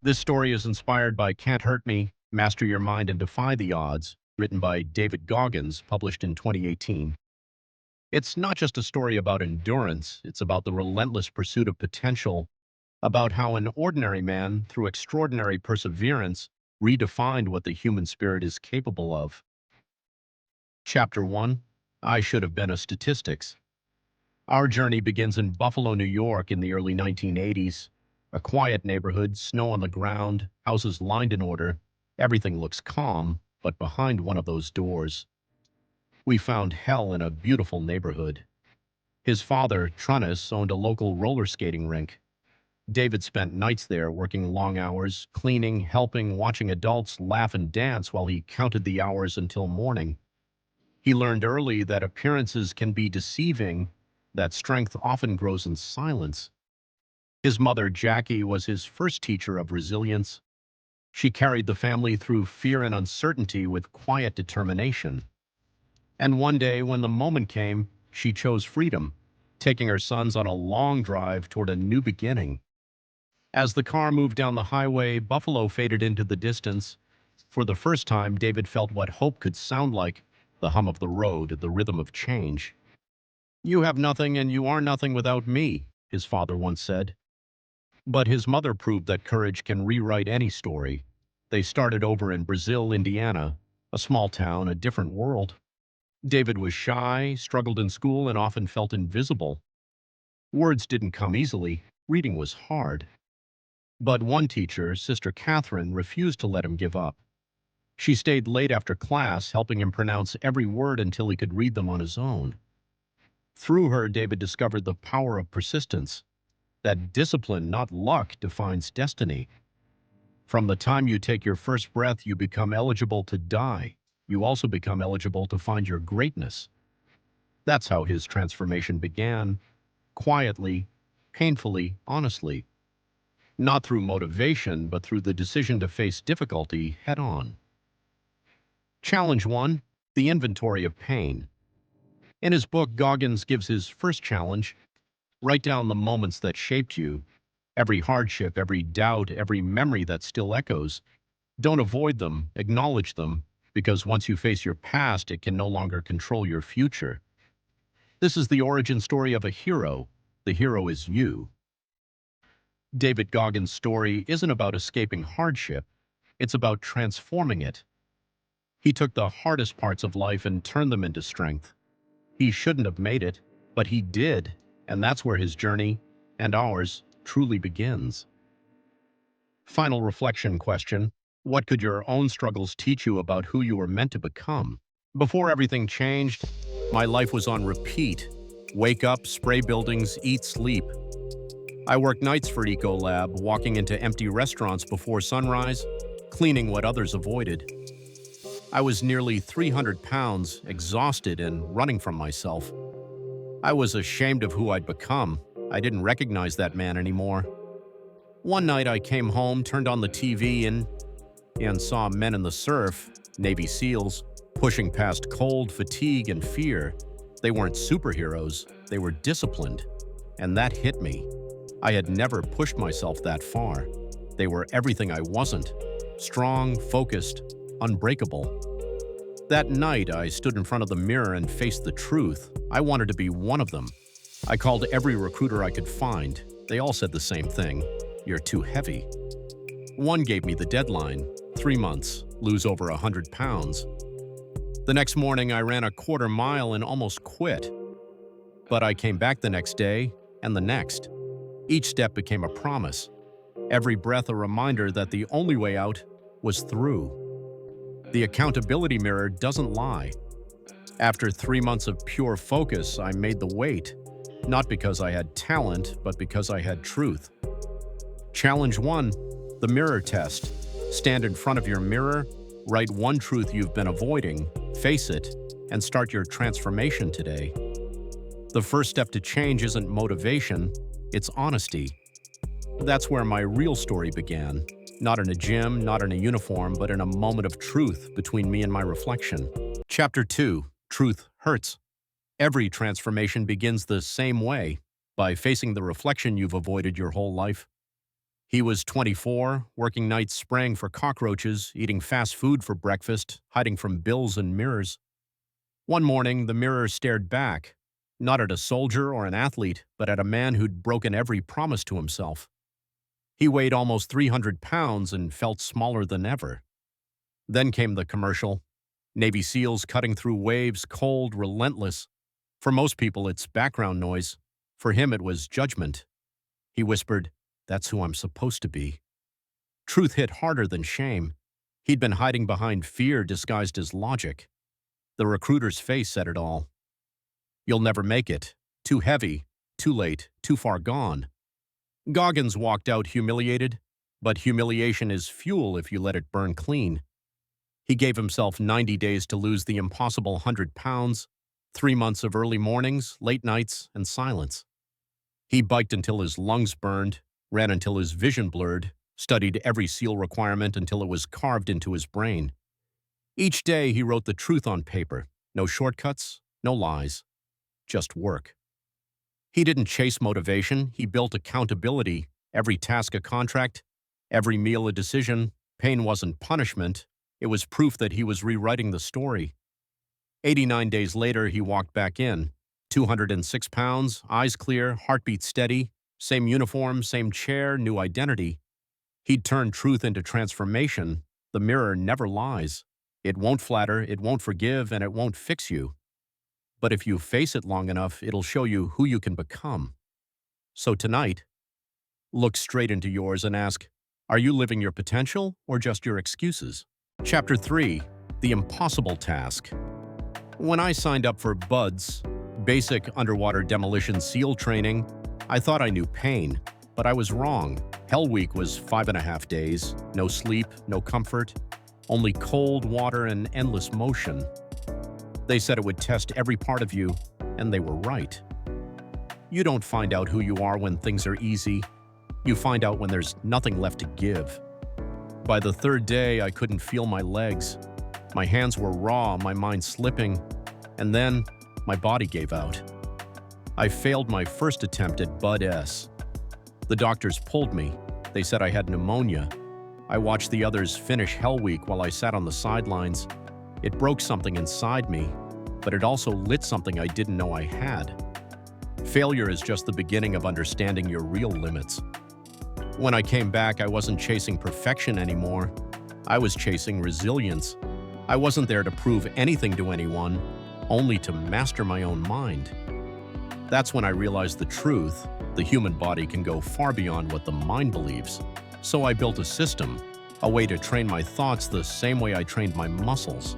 This story is inspired by Can't Hurt Me, Master Your Mind and Defy the Odds, written by David Goggins, published in 2018. It's not just a story about endurance, it's about the relentless pursuit of potential, about how an ordinary man, through extraordinary perseverance, redefined what the human spirit is capable of. Chapter 1. I Should Have Been a Statistics. Our journey begins in Buffalo, New York in the early 1980s. A quiet neighborhood, snow on the ground, houses lined in order. Everything looks calm, but behind one of those doors, we found hell in a beautiful neighborhood. His father, Toughness, owned a local roller skating rink. David spent nights there working long hours, cleaning, helping, watching adults laugh and dance while he counted the hours until morning. He learned early that appearances can be deceiving, that strength often grows in silence. His mother, Jackie, was his first teacher of resilience. She carried the family through fear and uncertainty with quiet determination. And one day, when the moment came, she chose freedom, taking her sons on a long drive toward a new beginning. As the car moved down the highway, Buffalo faded into the distance. For the first time, David felt what hope could sound like, the hum of the road, the rhythm of change. "You have nothing and you are nothing without me," his father once said. But his mother proved that courage can rewrite any story. They started over in Brazil, Indiana, a small town, a different world. David was shy, struggled in school, and often felt invisible. Words didn't come easily. Reading was hard. But one teacher, Sister Catherine, refused to let him give up. She stayed late after class, helping him pronounce every word until he could read them on his own. Through her, David discovered the power of persistence, that discipline, not luck, defines destiny. From the time you take your first breath, you become eligible to die. You also become eligible to find your greatness. That's how his transformation began, quietly, painfully, honestly. Not through motivation, but through the decision to face difficulty head on. Challenge 1. The Inventory of Pain. In his book, Goggins gives his first challenge: write down the moments that shaped you, every hardship, every doubt, every memory that still echoes. Don't avoid them, acknowledge them, because once you face your past, it can no longer control your future. This is the origin story of a hero. The hero is you. David Goggins' story isn't about escaping hardship, it's about transforming it. He took the hardest parts of life and turned them into strength. He shouldn't have made it, but he did, and that's where his journey, and ours, truly begins. Final reflection question: what could your own struggles teach you about who you were meant to become? Before everything changed, my life was on repeat. Wake up, spray buildings, eat, sleep. I worked nights for Ecolab, walking into empty restaurants before sunrise, cleaning what others avoided. I was nearly 300 pounds, exhausted and running from myself. I was ashamed of who I'd become. I didn't recognize that man anymore. One night I came home, turned on the TV, and saw men in the surf, Navy SEALs, pushing past cold, fatigue, and fear. They weren't superheroes, they were disciplined. And that hit me. I had never pushed myself that far. They were everything I wasn't: strong, focused, unbreakable. That night, I stood in front of the mirror and faced the truth. I wanted to be one of them. I called every recruiter I could find. They all said the same thing: you're too heavy. One gave me the deadline: 3 months, lose over 100 pounds. The next morning, I ran a quarter mile and almost quit. But I came back the next day, and the next. Each step became a promise. Every breath a reminder that the only way out was through. The accountability mirror doesn't lie. After 3 months of pure focus, I made the weight, not because I had talent, but because I had truth. Challenge 1. The mirror test. Stand in front of your mirror, write one truth you've been avoiding, face it, and start your transformation today. The first step to change isn't motivation, it's honesty. That's where my real story began. Not in a gym, not in a uniform, but in a moment of truth between me and my reflection. Chapter 2. Truth Hurts. Every transformation begins the same way, by facing the reflection you've avoided your whole life. He was 24, working nights spraying for cockroaches, eating fast food for breakfast, hiding from bills and mirrors. One morning, the mirror stared back, not at a soldier or an athlete, but at a man who'd broken every promise to himself. He weighed almost 300 pounds and felt smaller than ever. Then came the commercial. Navy SEALs cutting through waves, cold, relentless. For most people, it's background noise. For him, it was judgment. He whispered, "That's who I'm supposed to be." Truth hit harder than shame. He'd been hiding behind fear disguised as logic. The recruiter's face said it all. "You'll never make it. Too heavy, too late, too far gone." Goggins walked out humiliated, but humiliation is fuel if you let it burn clean. He gave himself 90 days to lose the impossible 100 pounds, 3 months of early mornings, late nights, and silence. He biked until his lungs burned, ran until his vision blurred, studied every SEAL requirement until it was carved into his brain. Each day he wrote the truth on paper. No shortcuts, no lies, just work. He didn't chase motivation, he built accountability. Every task a contract, every meal a decision. Pain wasn't punishment, it was proof that he was rewriting the story. 89 days later, he walked back in. 206 pounds, eyes clear, heartbeat steady, same uniform, same chair, new identity. He'd turned truth into transformation. The mirror never lies. It won't flatter, it won't forgive, and it won't fix you. But if you face it long enough, it'll show you who you can become. So tonight, look straight into yours and ask, are you living your potential or just your excuses? Chapter 3, The Impossible Task. When I signed up for BUDS, Basic Underwater Demolition SEAL Training, I thought I knew pain, but I was wrong. Hell Week was 5.5 days, no sleep, no comfort, only cold water and endless motion. They said it would test every part of you, and they were right. You don't find out who you are when things are easy. You find out when there's nothing left to give. By the third day, I couldn't feel my legs. My hands were raw, my mind slipping, and then my body gave out. I failed my first attempt at BUD-S. The doctors pulled me. They said I had pneumonia. I watched the others finish Hell Week while I sat on the sidelines. It broke something inside me, but it also lit something I didn't know I had. Failure is just the beginning of understanding your real limits. When I came back, I wasn't chasing perfection anymore. I was chasing resilience. I wasn't there to prove anything to anyone, only to master my own mind. That's when I realized the truth. The human body can go far beyond what the mind believes. So I built a system, a way to train my thoughts the same way I trained my muscles.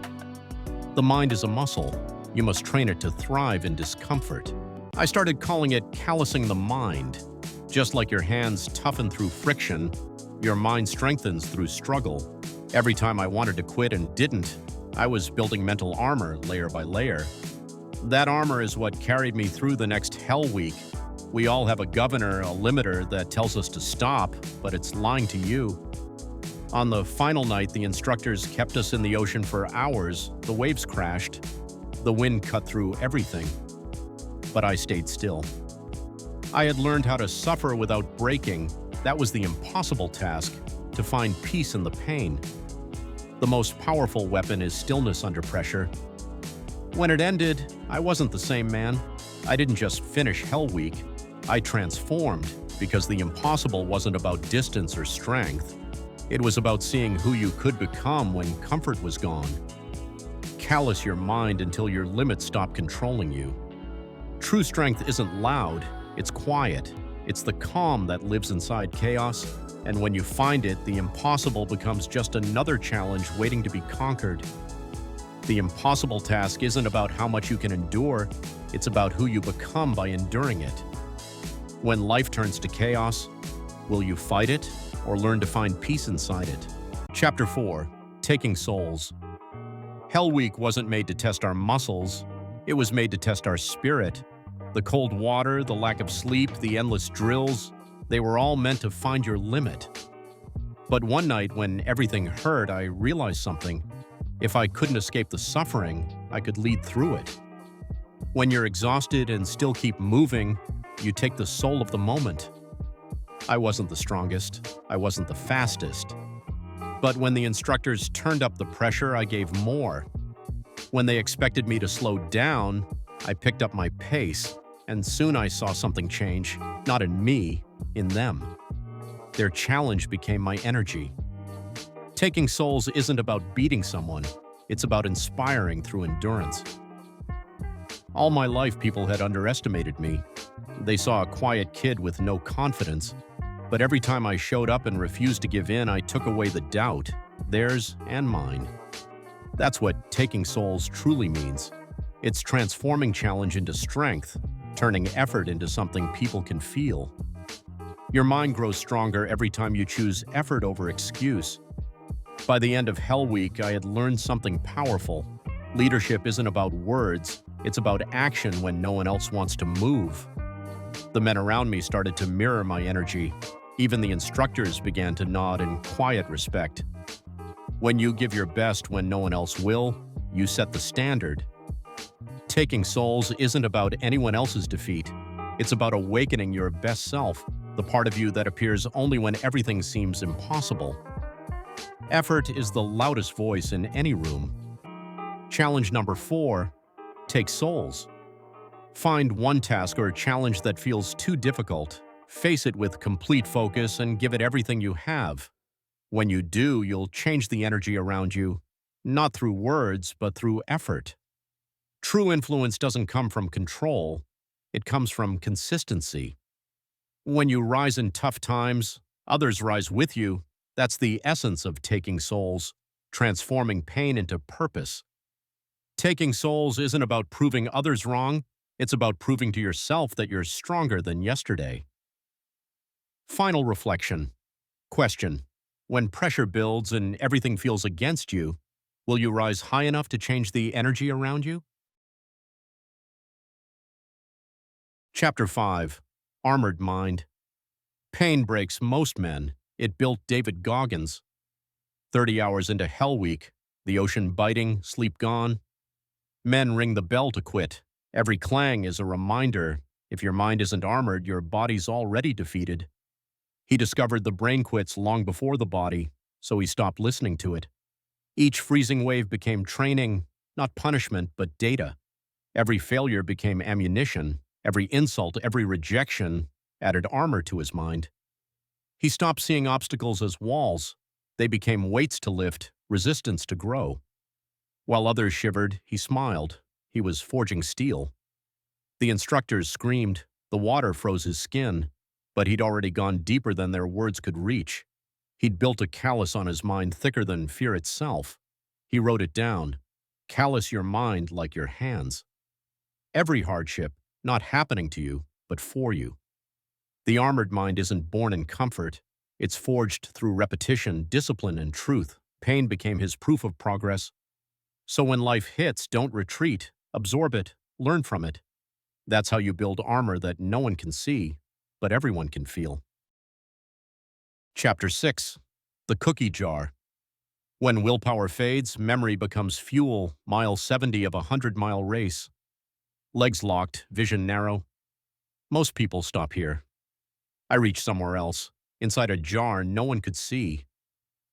The mind is a muscle. You must train it to thrive in discomfort. I started calling it callousing the mind. Just like your hands toughen through friction, your mind strengthens through struggle. Every time I wanted to quit and didn't, I was building mental armor layer by layer. That armor is what carried me through the next Hell Week. We all have a governor, a limiter that tells us to stop, but it's lying to you. On the final night, the instructors kept us in the ocean for hours. The waves crashed. The wind cut through everything. But I stayed still. I had learned how to suffer without breaking. That was the impossible task, to find peace in the pain. The most powerful weapon is stillness under pressure. When it ended, I wasn't the same man. I didn't just finish Hell Week. I transformed, because the impossible wasn't about distance or strength. It was about seeing who you could become when comfort was gone. Callous your mind until your limits stop controlling you. True strength isn't loud, it's quiet. It's the calm that lives inside chaos, and when you find it, the impossible becomes just another challenge waiting to be conquered. The impossible task isn't about how much you can endure, it's about who you become by enduring it. When life turns to chaos, will you fight it or learn to find peace inside it? Chapter 4, Taking Souls. Hell Week wasn't made to test our muscles, it was made to test our spirit. The cold water, the lack of sleep, the endless drills, they were all meant to find your limit. But one night when everything hurt, I realized something. If I couldn't escape the suffering, I could lead through it. When you're exhausted and still keep moving, you take the soul of the moment. I wasn't the strongest. I wasn't the fastest. But when the instructors turned up the pressure, I gave more. When they expected me to slow down, I picked up my pace, and soon I saw something change, not in me, in them. Their challenge became my energy. Taking souls isn't about beating someone, it's about inspiring through endurance. All my life, people had underestimated me. They saw a quiet kid with no confidence, but every time I showed up and refused to give in, I took away the doubt, theirs and mine. That's what taking souls truly means. It's transforming challenge into strength, turning effort into something people can feel. Your mind grows stronger every time you choose effort over excuse. By the end of Hell Week, I had learned something powerful. Leadership isn't about words, it's about action when no one else wants to move. The men around me started to mirror my energy. Even the instructors began to nod in quiet respect. When you give your best when no one else will, you set the standard. Taking souls isn't about anyone else's defeat. It's about awakening your best self, the part of you that appears only when everything seems impossible. Effort is the loudest voice in any room. Challenge number 4, take souls. Find one task or challenge that feels too difficult. Face it with complete focus and give it everything you have. When you do, you'll change the energy around you, not through words, but through effort. True influence doesn't come from control, it comes from consistency. When you rise in tough times, others rise with you. That's the essence of taking souls, transforming pain into purpose. Taking souls isn't about proving others wrong, it's about proving to yourself that you're stronger than yesterday. Final reflection. Question. When pressure builds and everything feels against you, will you rise high enough to change the energy around you? Chapter 5. Armored Mind. Pain breaks most men. It built David Goggins. 30 hours into Hell Week, the ocean biting, sleep gone. Men ring the bell to quit. Every clang is a reminder. If your mind isn't armored, your body's already defeated. He discovered the brain quits long before the body, so he stopped listening to it. Each freezing wave became training, not punishment, but data. Every failure became ammunition. Every insult, every rejection added armor to his mind. He stopped seeing obstacles as walls. They became weights to lift, resistance to grow. While others shivered, he smiled. He was forging steel. The instructors screamed. The water froze his skin. But he'd already gone deeper than their words could reach. He'd built a callus on his mind thicker than fear itself. He wrote it down. Callus your mind like your hands. Every hardship, not happening to you, but for you. The armored mind isn't born in comfort. It's forged through repetition, discipline, and truth. Pain became his proof of progress. So when life hits, don't retreat. Absorb it. Learn from it. That's how you build armor that no one can see, but everyone can feel. Chapter 6. The Cookie Jar. When willpower fades, memory becomes fuel, mile 70 of a 100-mile race. Legs locked, vision narrow. Most people stop here. I reach somewhere else, inside a jar no one could see.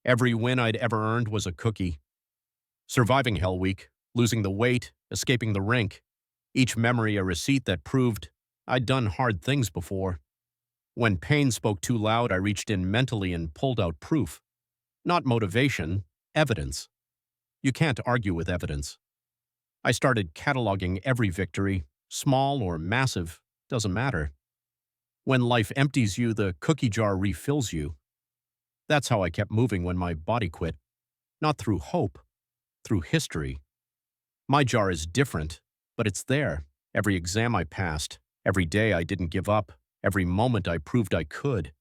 Every win I'd ever earned was a cookie. Surviving Hell Week, losing the weight, escaping the rink. Each memory a receipt that proved I'd done hard things before. When pain spoke too loud, I reached in mentally and pulled out proof. Not motivation, evidence. You can't argue with evidence. I started cataloging every victory, small or massive, doesn't matter. When life empties you, the cookie jar refills you. That's how I kept moving when my body quit. Not through hope, through history. My jar is different, but it's there. Every exam I passed, every day I didn't give up, every moment I proved I could.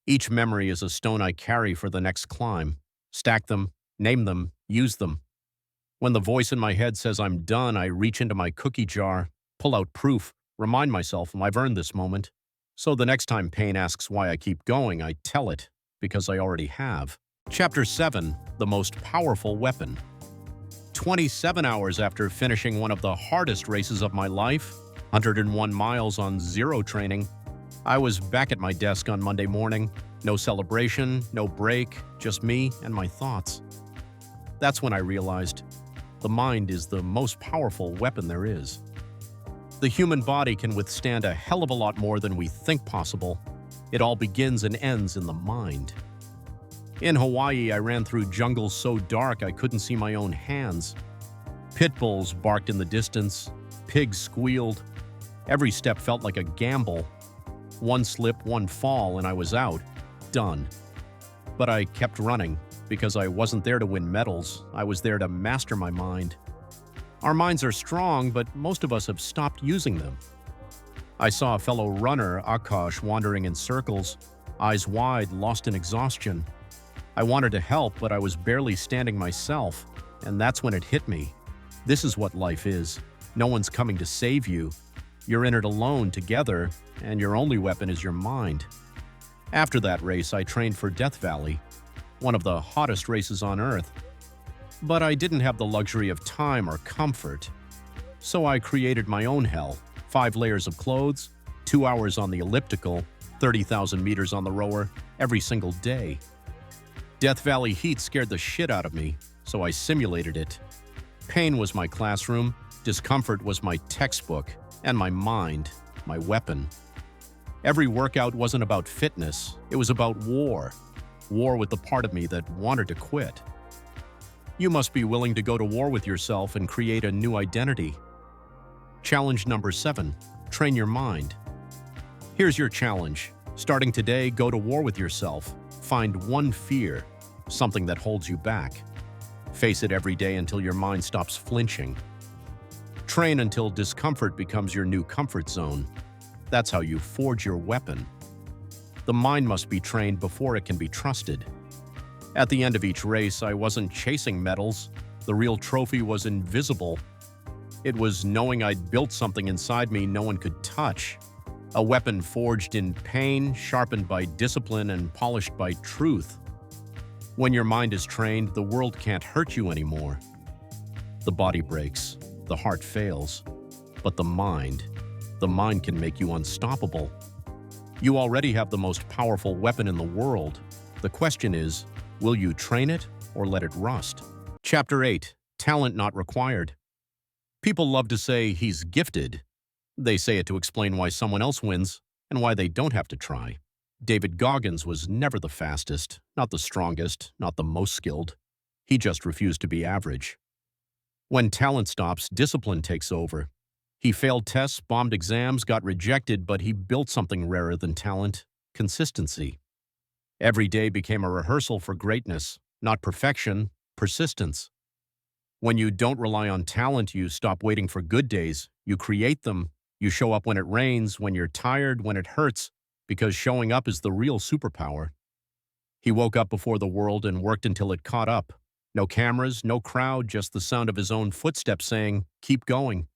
Each memory is a stone I carry for the next climb. Stack them, name them, use them. When the voice in my head says I'm done, I reach into my cookie jar, pull out proof, remind myself I've earned this moment. So the next time pain asks why I keep going, I tell it, because I already have. Chapter 7. The Most Powerful Weapon. 27 hours after finishing one of the hardest races of my life, 101 miles on zero training, I was back at my desk on Monday morning. No celebration, no break, just me and my thoughts. That's when I realized the mind is the most powerful weapon there is. The human body can withstand a hell of a lot more than we think possible. It all begins and ends in the mind. In Hawaii, I ran through jungles so dark I couldn't see my own hands. Pit bulls barked in the distance. Pigs squealed. Every step felt like a gamble. One slip, one fall, and I was out. Done. But I kept running because I wasn't there to win medals. I was there to master my mind. Our minds are strong, but most of us have stopped using them. I saw a fellow runner, Akash, wandering in circles, eyes wide, lost in exhaustion. I wanted to help, but I was barely standing myself, and that's when it hit me. This is what life is. No one's coming to save you. You're in it alone, together, and your only weapon is your mind. After that race, I trained for Death Valley, one of the hottest races on Earth. But I didn't have the luxury of time or comfort. So I created my own hell. 5 layers of clothes, 2 hours on the elliptical, 30,000 meters on the rower, every single day. Death Valley heat scared the shit out of me, so I simulated it. Pain was my classroom, discomfort was my textbook, and my mind, my weapon. Every workout wasn't about fitness, it was about war. War with the part of me that wanted to quit. You must be willing to go to war with yourself and create a new identity. Challenge number 7, train your mind. Here's your challenge. Starting today, go to war with yourself. Find one fear, something that holds you back. Face it every day until your mind stops flinching. Train until discomfort becomes your new comfort zone. That's how you forge your weapon. The mind must be trained before it can be trusted. At the end of each race, I wasn't chasing medals. The real trophy was invisible. It was knowing I'd built something inside me no one could touch. A weapon forged in pain, sharpened by discipline, and polished by truth. When your mind is trained, the world can't hurt you anymore. The body breaks, the heart fails, but the mind can make you unstoppable. You already have the most powerful weapon in the world. The question is, will you train it or let it rust? Chapter 8, Talent Not Required. People love to say he's gifted. They say it to explain why someone else wins and why they don't have to try. David Goggins was never the fastest, not the strongest, not the most skilled. He just refused to be average. When talent stops, discipline takes over. He failed tests, bombed exams, got rejected, but he built something rarer than talent: consistency. Every day became a rehearsal for greatness, not perfection, persistence. When you don't rely on talent, you stop waiting for good days. You create them. You show up when it rains, when you're tired, when it hurts, because showing up is the real superpower. He woke up before the world and worked until it caught up. No cameras, no crowd, just the sound of his own footsteps saying, "Keep going."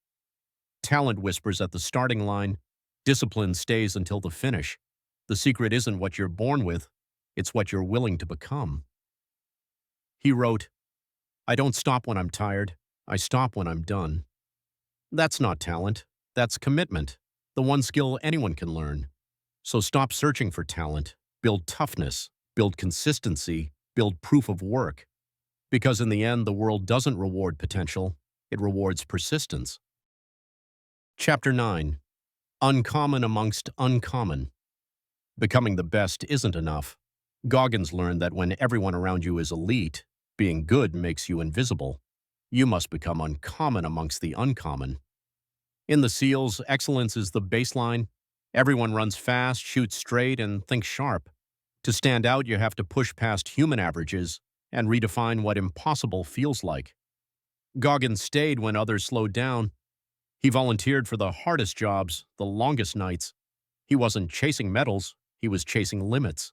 Talent whispers at the starting line. Discipline stays until the finish. The secret isn't what you're born with, it's what you're willing to become. He wrote, "I don't stop when I'm tired. I stop when I'm done." That's not talent. That's commitment, the one skill anyone can learn. So stop searching for talent. Build toughness. Build consistency. Build proof of work. Because in the end, the world doesn't reward potential. It rewards persistence. Chapter 9. Uncommon amongst uncommon. Becoming the best isn't enough. Goggins learned that when everyone around you is elite, being good makes you invisible. You must become uncommon amongst the uncommon. In the SEALs, excellence is the baseline. Everyone runs fast, shoots straight, and thinks sharp. To stand out, you have to push past human averages and redefine what impossible feels like. Goggins stayed when others slowed down. He volunteered for the hardest jobs, the longest nights. He wasn't chasing medals, he was chasing limits.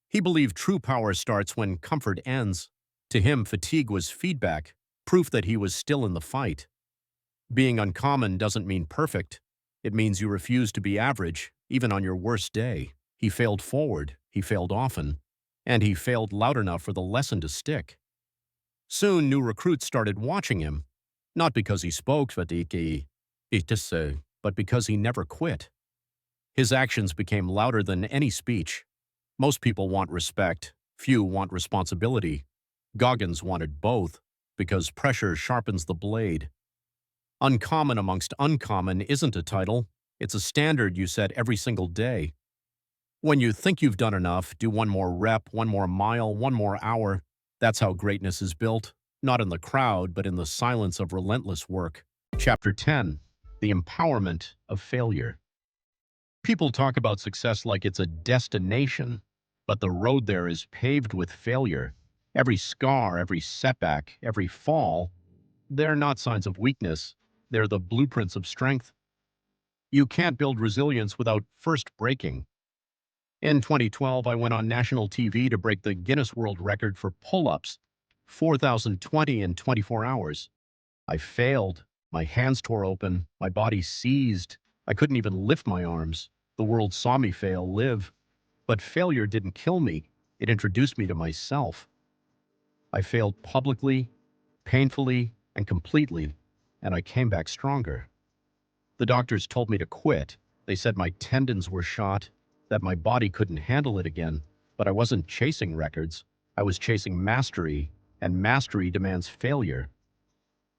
He believed true power starts when comfort ends. To him, fatigue was feedback, proof that he was still in the fight. Being uncommon doesn't mean perfect. It means you refuse to be average, even on your worst day. He failed forward, he failed often, and he failed loud enough for the lesson to stick. Soon, new recruits started watching him, not because he spoke, but because he never quit. His actions became louder than any speech. Most people want respect, few want responsibility. Goggins wanted both, because pressure sharpens the blade. Uncommon amongst uncommon isn't a title, it's a standard you set every single day. When you think you've done enough, do one more rep, one more mile, one more hour. That's how greatness is built, not in the crowd, but in the silence of relentless work. Chapter 10. The Empowerment of Failure. People talk about success like it's a destination, but the road there is paved with failure. Every scar, every setback, every fall, they're not signs of weakness. They're the blueprints of strength. You can't build resilience without first breaking. In 2012, I went on national TV to break the Guinness World Record for pull-ups, 4,020 in 24 hours. I failed. My hands tore open. My body seized. I couldn't even lift my arms. The world saw me fail, live. But failure didn't kill me. It introduced me to myself. I failed publicly, painfully, and completely, and I came back stronger. The doctors told me to quit. They said my tendons were shot, that my body couldn't handle it again. But I wasn't chasing records. I was chasing mastery, and mastery demands failure.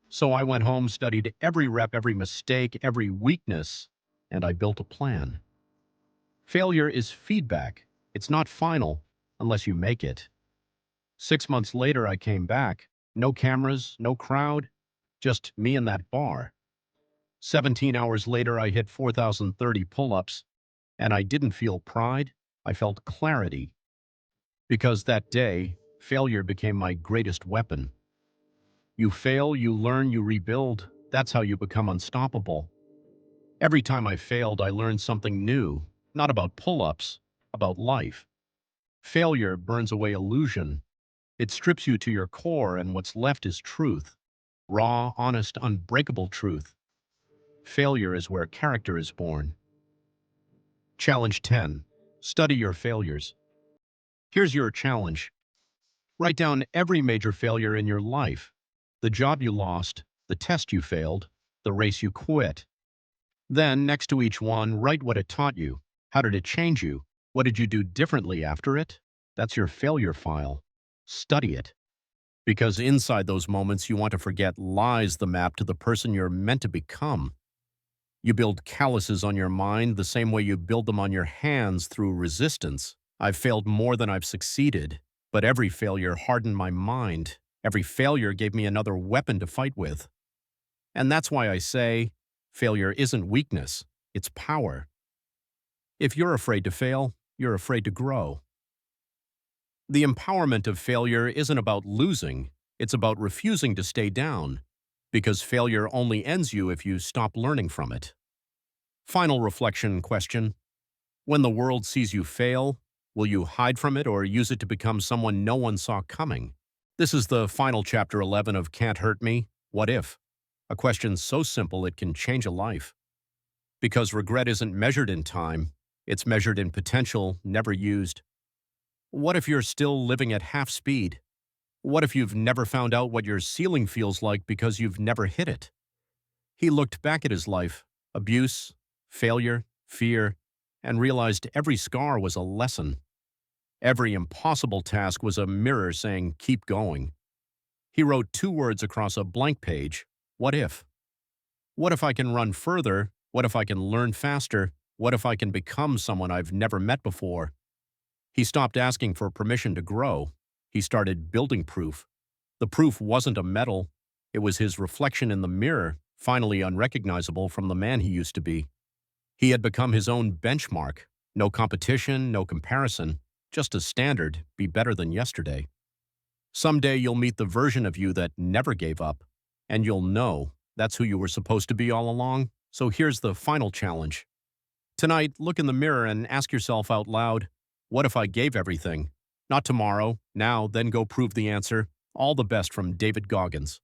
So I went home, studied every rep, every mistake, every weakness, and I built a plan. Failure is feedback. It's not final unless you make it. 6 months later, I came back. No cameras, no crowd, just me and that bar. 17 hours later, I hit 4,030 pull-ups, and I didn't feel pride. I felt clarity. Because that day, failure became my greatest weapon. You fail, you learn, you rebuild. That's how you become unstoppable. Every time I failed, I learned something new, not about pull-ups, about life. Failure burns away illusion. It strips you to your core, and what's left is truth. Raw, honest, unbreakable truth. Failure is where character is born. Challenge 10. Study your failures. Here's your challenge. Write down every major failure in your life. The job you lost, the test you failed, the race you quit. Then, next to each one, write what it taught you. How did it change you? What did you do differently after it? That's your failure file. Study it. Because inside those moments, you want to forget lies the map to the person you're meant to become. You build calluses on your mind the same way you build them on your hands through resistance. I've failed more than I've succeeded, but every failure hardened my mind. Every failure gave me another weapon to fight with. And that's why I say, failure isn't weakness, it's power. If you're afraid to fail, you're afraid to grow. The empowerment of failure isn't about losing, it's about refusing to stay down, because failure only ends you if you stop learning from it. Final reflection question. When the world sees you fail, will you hide from it or use it to become someone no one saw coming? This is the final chapter 11 of Can't Hurt Me, What If? A question so simple it can change a life. Because regret isn't measured in time, it's measured in potential never used. What if you're still living at half speed? What if you've never found out what your ceiling feels like because you've never hit it? He looked back at his life, abuse, failure, fear, and realized every scar was a lesson. Every impossible task was a mirror saying, keep going. He wrote 2 words across a blank page, what if? What if I can run further? What if I can learn faster? What if I can become someone I've never met before? He stopped asking for permission to grow. He started building proof. The proof wasn't a medal. It was his reflection in the mirror, finally unrecognizable from the man he used to be. He had become his own benchmark. No competition, no comparison, just a standard, be better than yesterday. Someday you'll meet the version of you that never gave up, and you'll know that's who you were supposed to be all along. So here's the final challenge. Tonight, look in the mirror and ask yourself out loud, what if I gave everything? Not tomorrow, now, then go prove the answer. All the best from David Goggins.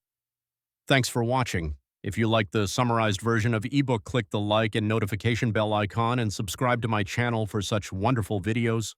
Thanks for watching. If you like the summarized version of ebook, click the like and notification bell icon and subscribe to my channel for such wonderful videos.